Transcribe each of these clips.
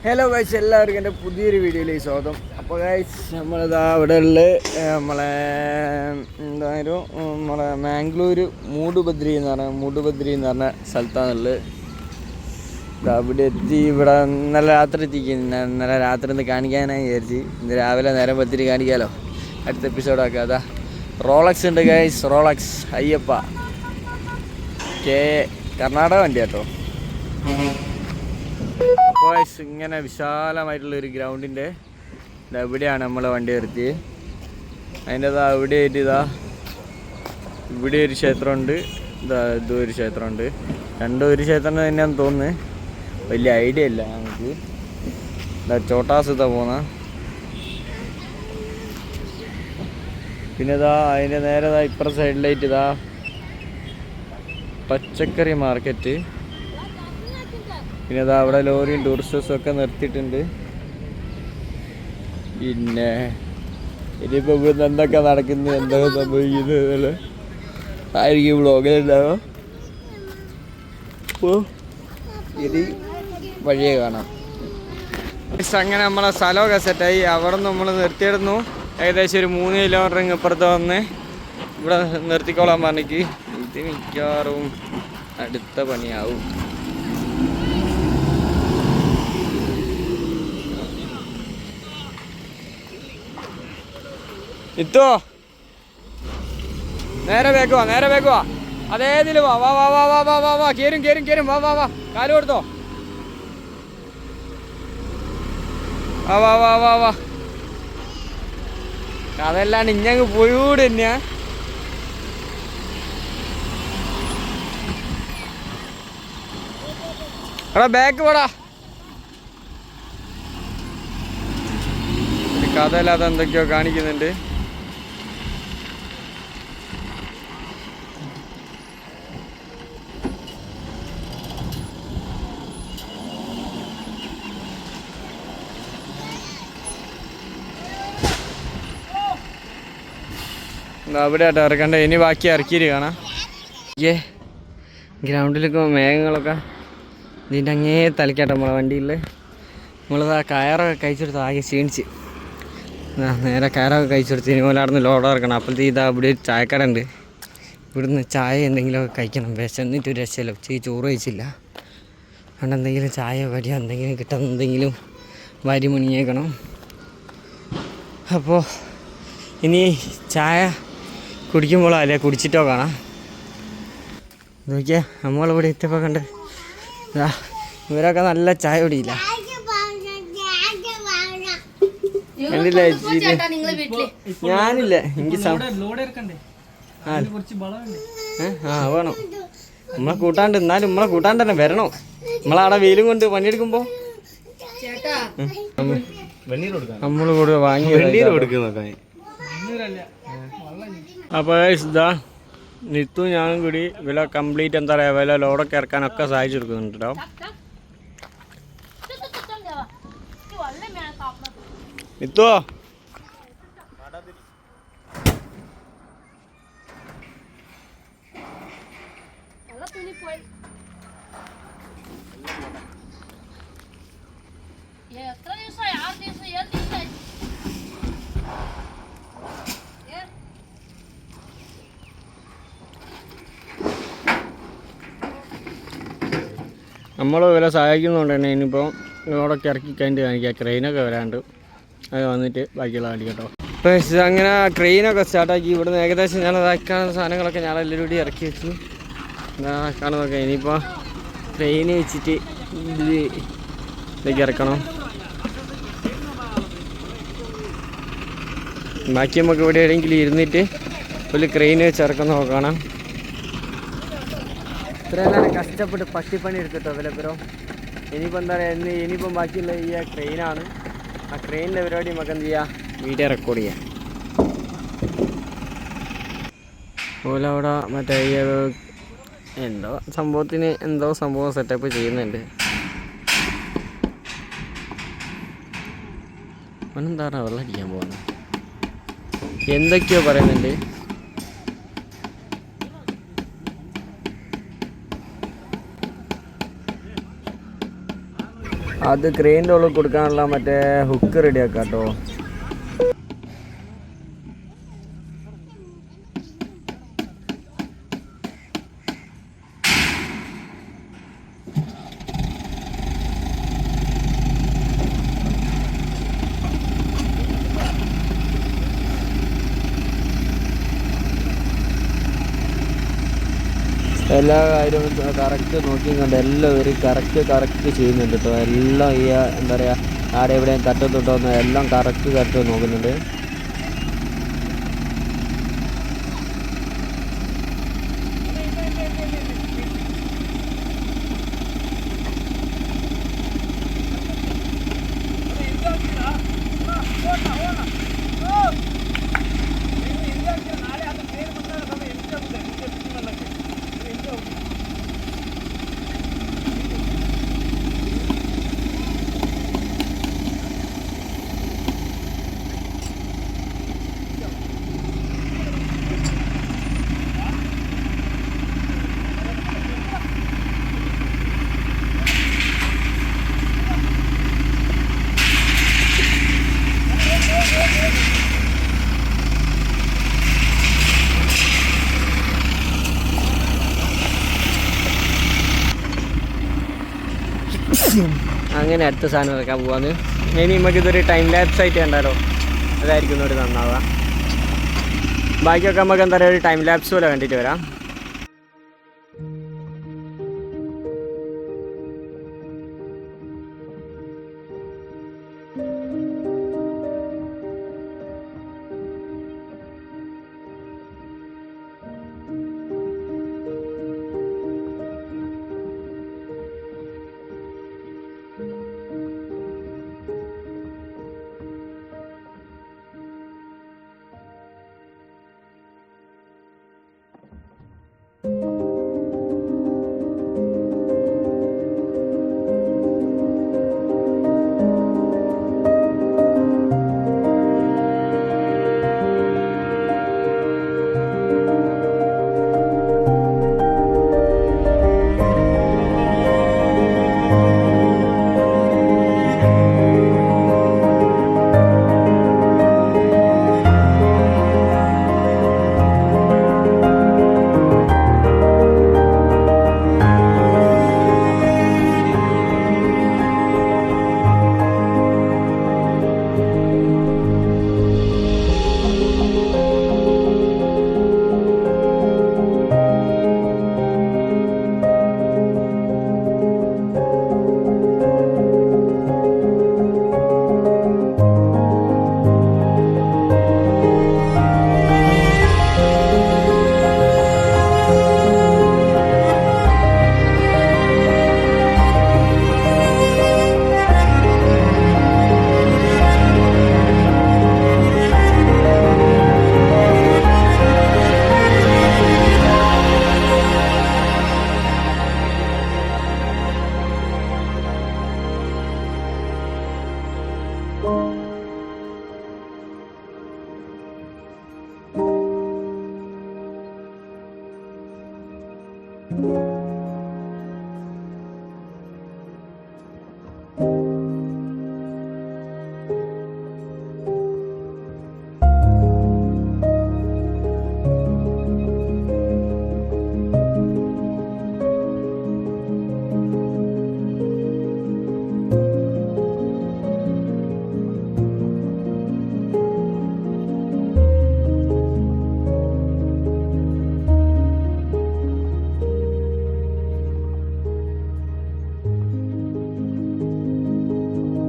Hello guys, എല്ലാവർക്കും എൻ്റെ പുതിയൊരു വീഡിയോയിലേക്ക് സ്വാഗതം. അപ്പോൾ ഗൈസ്, നമ്മളിതാ ഇവിടെ ഉള്ള നമ്മളെ നമ്മളെ മാംഗ്ലൂര് മൂടുബദ്രി എന്ന് പറഞ്ഞ സ്ഥലത്താണുള്ളത്. അവിടെ എത്തി. ഇവിടെ ഇന്നലെ രാത്രി എത്തിക്കുന്നു. ഇന്നലെ രാത്രി ഒന്ന് കാണിക്കാനായി വിചാരിച്ച് ഇന്ന് രാവിലെ നേരം പത്തിരി കാണിക്കാമല്ലോ. അടുത്ത എപ്പിസോഡാക്കുക. അതാ റോളക്സ് ഉണ്ട് ഗൈസ്, റോളക്സ് അയ്യപ്പ കർണാടക വണ്ടി കേട്ടോ. അപ്പോൾ ഇങ്ങനെ വിശാലമായിട്ടുള്ളൊരു ഗ്രൗണ്ടിൻ്റെ ഇവിടെയാണ് നമ്മൾ വണ്ടി നിർത്തി. അതിൻ്റെ അവിടെ ആയിട്ട് ഇവിടെ ഒരു ക്ഷേത്രമുണ്ട്, ഇതും ഒരു ക്ഷേത്രമുണ്ട്. രണ്ടും ഒരു ക്ഷേത്രം തന്നെയാണെന്ന് തോന്നുന്നു, വലിയ ഐഡിയ ഇല്ല നമുക്ക്. ചോട്ടാസ് പോകുന്ന പിന്നെ അതിൻ്റെ നേരെ ഇപ്പുറ സൈഡിലായിട്ട് പച്ചക്കറി മാർക്കറ്റ്. പിന്നെ അവിടെ ലോറിയും ടൂറിസ്റ്റേഴ്സും ഒക്കെ നിർത്തിയിട്ടുണ്ട്. പിന്നെ ഇനിയിപ്പോൾ ഇവിടുന്ന് എന്തൊക്കെ നടക്കുന്നു, എന്തൊക്കെ സംഭവിക്കുന്നത് ആയിരിക്കും വ്ളോഗിലുണ്ടാവുക. അപ്പോൾ ഇനി വഴിയെ കാണാം. അങ്ങനെ നമ്മളെ സ്ഥലമൊക്കെ സെറ്റായി. അവിടെ നിന്ന് നമ്മൾ നിർത്തിയിടുന്നു. ഏകദേശം ഒരു 3 കിലോമീറ്റർ ഇപ്പുറത്ത് വന്ന് ഇവിടെ നിർത്തിക്കോളാൻ പറഞ്ഞിട്ട് ഇത് മിക്കവാറും അടുത്ത പണിയാവും. ഇത്തോ നേരെ വേക്കുവാ അതേതിൽ വാ വാ വാ വാ വാ വാ വാ വാ കേരും വാ വാ വാ കാല് കൊടുത്തോ. വാ വാ വാ വാ വാ അതല്ലാണ്ട് ഇഞ്ഞങ്ങ് പോയൂടെ തന്നെയാ. എടാ ബാക്ക് പോടാ. കഥയില്ലാതെ എന്തൊക്കെയോ കാണിക്കുന്നുണ്ട്. അവിടെ ആയിട്ട് ഇറക്കണ്ട, ഇനി ബാക്കി ഇറക്കിയിട്ട് കാണാം. ഗ്രൗണ്ടിലൊക്കെ മേഘങ്ങളൊക്കെ ഇതിൻ്റെ അങ്ങേ തലക്കാട്ടോ നമ്മളെ വണ്ടിയിൽ. നമ്മളിതാ കയറൊക്കെ കഴിച്ചെടുത്ത് ആകെ ക്ഷീണിച്ച് നേരെ കയറൊക്കെ കഴിച്ചെടുത്ത് ഇനി പോലെ അവിടെ നിന്ന് ലോഡ് ഇറക്കണം. അപ്പോഴത്തേക്ക് ഇവിടെ ഒരു ചായക്കട ഉണ്ട്. ഇവിടുന്ന് ചായ എന്തെങ്കിലുമൊക്കെ കഴിക്കണം. വിശന്നിട്ട് ഒരു രക്ഷയില്ല. ഉച്ചയ്ക്ക് ചോറ് കഴിച്ചില്ല. അതുകൊണ്ട് എന്തെങ്കിലും ചായ വരിക എന്തെങ്കിലും കിട്ടുന്ന എന്തെങ്കിലും വരി മുണിയേക്കണം. അപ്പോൾ ഇനി ചായ കുടിക്കുമ്പോഴോ അല്ലേ കുടിച്ചിട്ടോ കാണാം. നോക്കിയാൽ നമ്മളിവിടെ എത്തിയപ്പോൾ കണ്ട് ഇവരൊക്കെ നല്ല ചായ കുടിയില്ല. കണ്ടില്ല ഞാനില്ല, എനിക്ക് വേണം. നമ്മളെ കൂട്ടാണ്ട് എന്നാലും നമ്മളെ കൂട്ടാണ്ട് തന്നെ വരണോ. നമ്മളവിടെ വെയിലും കൊണ്ട് പണിയെടുക്കുമ്പോ നമ്മൾ കൂടെ വാങ്ങി. അപ്പോൾ ഇതാ നിത്തും ഞാനും കൂടി വില കംപ്ലീറ്റ് എന്താ പറയുക വില ലോഡൊക്കെ ഇറക്കാനൊക്കെ സഹായിച്ചു കൊടുക്കുന്നുണ്ട് കേട്ടോ. നിത്തോ നമ്മൾ വില സഹായിക്കുന്നുണ്ട് തന്നെ. ഇനിയിപ്പോൾ ലോഡൊക്കെ ഇറക്കി കഴിഞ്ഞിട്ട് കാണിക്കാം. ക്രെയിനൊക്കെ വരാണ്ട് അത് വന്നിട്ട് ബാക്കിയുള്ള കാണിക്കാം കേട്ടോ. അപ്പോൾ അങ്ങനെ ക്രെയിനൊക്കെ സ്റ്റാർട്ടാക്കി. ഇവിടുന്ന് ഏകദേശം ഞാൻ അതാക്കാനുള്ള സാധനങ്ങളൊക്കെ ഞാൻ എല്ലാവരും കൂടി ഇറക്കി വെച്ചു. കാണുന്നതൊക്കെ ഇനിയിപ്പോൾ ക്രെയിന് വെച്ചിട്ട് ഇതിലേക്ക് ഇറക്കണം. ബാക്കി നമുക്ക് ഇവിടെ എവിടെയെങ്കിലും ഇരുന്നിട്ട് ഒരു ക്രെയിന് വെച്ച് ഇറക്കുന്ന നോക്കണം. ഇത്രയെല്ലാം കഷ്ടപ്പെട്ട് പട്ടിപ്പണി എടുത്തിട്ടോ വിലപ്പുറം. ഇനിയിപ്പോൾ എന്താ പറയുക, ഇനിയിപ്പം ബാക്കിയുള്ള ഈ ക്രെയിനാണ്. ആ ക്രെയിനിൻ്റെ പരിപാടി നമുക്ക് എന്ത് ചെയ്യാം, വീഡിയോ റെക്കോർഡ് ചെയ്യാം. അതുപോലെ അവിടെ മറ്റേ ഈ എന്തോ സംഭവം സെറ്റപ്പ് ചെയ്യുന്നുണ്ട്. അവനെന്താണ് വെള്ളം അടിക്കാൻ പോകുന്നത്, എന്തൊക്കെയോ പറയുന്നുണ്ട്. അത് ക്രെയിനിൻ്റെ ഉള്ളിൽ കൊടുക്കാനുള്ള മറ്റേ ഹുക്ക് റെഡിയാക്കാം കേട്ടോ. എല്ലാ കാര്യവും കറക്റ്റ് നോക്കിയും കണ്ട് എല്ലാവരും കറക്റ്റ് ചെയ്യുന്നുണ്ട് കേട്ടോ. എല്ലാം ഈ എന്താ പറയുക, ആടെ എവിടെയും തട്ടത്തൊട്ടോന്ന് എല്ലാം കറക്റ്റ് നോക്കുന്നുണ്ട്. അങ്ങനെ അടുത്ത സാധനം ഇറക്കാൻ പോവാന്ന്. ഇനി നമുക്കിതൊരു ടൈം ലാപ്സ് ആയിട്ട് കണ്ടാലോ? അതായിരിക്കും ഒരു നന്നാവുക. ബാക്കിയൊക്കെ നമുക്ക് എന്താ പറയുക, ഒരു ടൈം ലാപ്സ് പോലെ കണ്ടിട്ട് വരാം.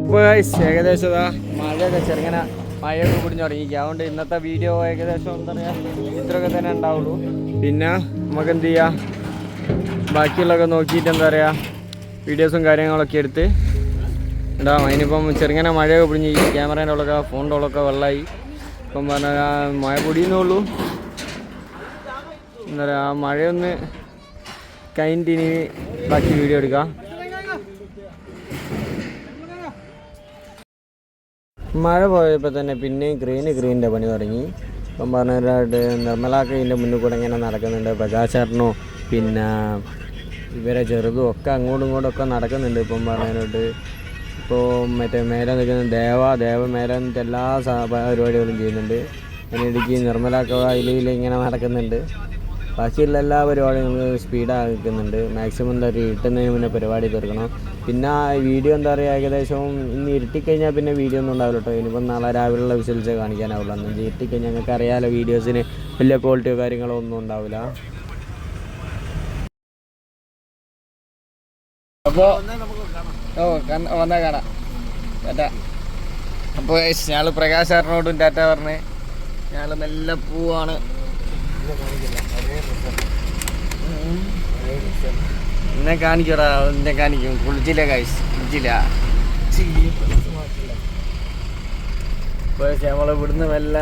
ഇപ്പോൾ ഏകദേശം മഴയൊക്കെ ചെറുങ്ങനെ മഴയൊക്കെ കുടിഞ്ഞ് തുടങ്ങിയിരിക്കുക. അതുകൊണ്ട് ഇന്നത്തെ വീഡിയോ ഏകദേശം എന്താ പറയുക ഇത്രയൊക്കെ തന്നെ ഉണ്ടാവുള്ളൂ. പിന്നെ നമുക്ക് എന്ത് ചെയ്യാം, ബാക്കിയുള്ളതൊക്കെ നോക്കിയിട്ട് എന്താ പറയുക വീഡിയോസും കാര്യങ്ങളൊക്കെ എടുത്ത് ഉണ്ടാവും. അതിനിപ്പം ചെറുങ്ങനെ മഴയൊക്കെ പിടിഞ്ഞ് ഈ ക്യാമറേൻ്റെ ഉള്ളൊക്കെ ഫോണിൻ്റെ ഉള്ളൊക്കെ വെള്ളമായി. ഇപ്പം പറഞ്ഞാൽ മഴ പൊടിയുന്നേ ഉള്ളൂ. എന്താ പറയുക ആ മഴയൊന്ന് കഴിഞ്ഞിട്ട് ഇനി ബാക്കി വീഡിയോ എടുക്കാം. മഴ പോയപ്പോൾ തന്നെ പിന്നെയും ഗ്രീനിൻ്റെ പണി തുടങ്ങി. ഇപ്പം പറഞ്ഞായിട്ട് നിർമ്മലാക്ക ഇതിൻ്റെ മുന്നിൽ കൂടെ ഇങ്ങനെ നടക്കുന്നുണ്ട്. പ്രകാശേട്ടനോ പിന്നെ ഇവരെ ചെറുതും ഒക്കെ അങ്ങോട്ടും ഇങ്ങോട്ടും ഒക്കെ നടക്കുന്നുണ്ട്. ഇപ്പം പറഞ്ഞായിട്ട് ഇപ്പോൾ മറ്റേ മേലെ നിൽക്കുന്ന ദേവ മേലെ നിന്നിട്ട് എല്ലാ പരിപാടികളും ചെയ്യുന്നുണ്ട്. പിന്നെ ഇടുക്കി നിർമ്മലാക്കവ അതിൽ ഇങ്ങനെ നടക്കുന്നുണ്ട്. ബാക്കിയുള്ള എല്ലാ പരിപാടികളും സ്പീഡാക്കുന്നുണ്ട്. മാക്സിമം എന്താ പറയുക ഇരുട്ടുന്നതിന് മുന്നേ പരിപാടി തീർക്കണം. പിന്നെ വീഡിയോ എന്താ പറയുക ഏകദേശം ഇന്ന് ഇരുട്ടിക്കഴിഞ്ഞാൽ പിന്നെ വീഡിയോ ഒന്നും ഉണ്ടാവില്ല കേട്ടോ. ഇനിയിപ്പം നാളെ രാവിലെയുള്ള വിഷ്വൽസേ കാണിക്കാനാവില്ല. അന്ന് ഇരുട്ടിക്കഴിഞ്ഞാൽ ഞങ്ങൾക്ക് അറിയാമല്ലോ വീഡിയോസിന് വലിയ ക്വാളിറ്റിയോ കാര്യങ്ങളോ ഒന്നും ഉണ്ടാവില്ല. അപ്പോൾ വന്നാൽ കാണാം ടാറ്റ. അപ്പോൾ ഞങ്ങൾ പ്രകാശ് സാറിനോടും ടാറ്റ പറഞ്ഞ് ഞങ്ങൾ നല്ല പോവാണ്. എന്നെ കാണിക്കടാ, എന്നെ കാണിക്കും. കുളിച്ചില്ല ഗൈസ്, കുളിച്ചില്ല. ഇപ്പോൾ നമ്മൾ ഇവിടുന്ന് വല്ല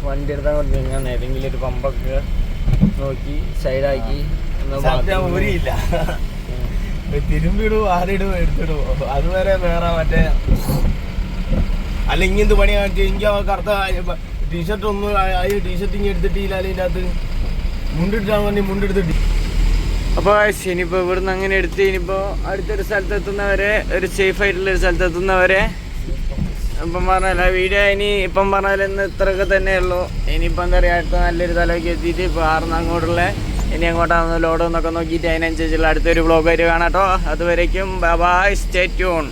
വണ്ടി എടുത്താൽ കൊണ്ട് ഞാൻ ഏതെങ്കിലും ഒരു പമ്പൊക്കെ നോക്കി സൈഡാക്കി തിരുമ്പിടുവോ ആരിടുവോ എടുത്തിടുവോ അതുവരെ വേറെ മറ്റേ അല്ല ഇങ്ങനത്തെ പണി കാണിച്ചു. എനിക്ക് കറുത്ത ടീഷർട്ട് ഒന്നും ടീഷർട്ട് ഇങ്ങനെ എടുത്തിട്ടില്ല. അതിൻ്റെ അകത്ത് മുണ്ടിട്ടാൻ വേണ്ടി മുണ്ടെടുത്തിട്ട്. അപ്പോൾ ഇനിയിപ്പോൾ ഇവിടുന്ന് അങ്ങനെ എടുത്ത് ഇനിയിപ്പോൾ അടുത്തൊരു സ്ഥലത്തെത്തുന്നവരെ, ഒരു സേഫ് ആയിട്ടുള്ളൊരു സ്ഥലത്തെത്തുന്നവരെ ഇപ്പം പറഞ്ഞല്ല വീഡിയോ ഇനി ഇപ്പം പറഞ്ഞാൽ ഇന്ന് ഇത്രയൊക്കെ തന്നെ ഉള്ളൂ. ഇനിയിപ്പോൾ എന്താ പറയുക അടുത്ത നല്ലൊരു തലമൊക്കെ എത്തിയിട്ട് ഇപ്പോൾ ആർന്ന് അങ്ങോട്ടുള്ള ഇനി അങ്ങോട്ടാണ് ലോഡ് എന്നൊക്കെ നോക്കിയിട്ട് അതിനനുസരിച്ചുള്ള അടുത്തൊരു വ്ളോഗായിട്ട് കാണാം കേട്ടോ. അതുവരേക്കും ബൈ ബൈ, സ്റ്റേ ട്യൂൺ.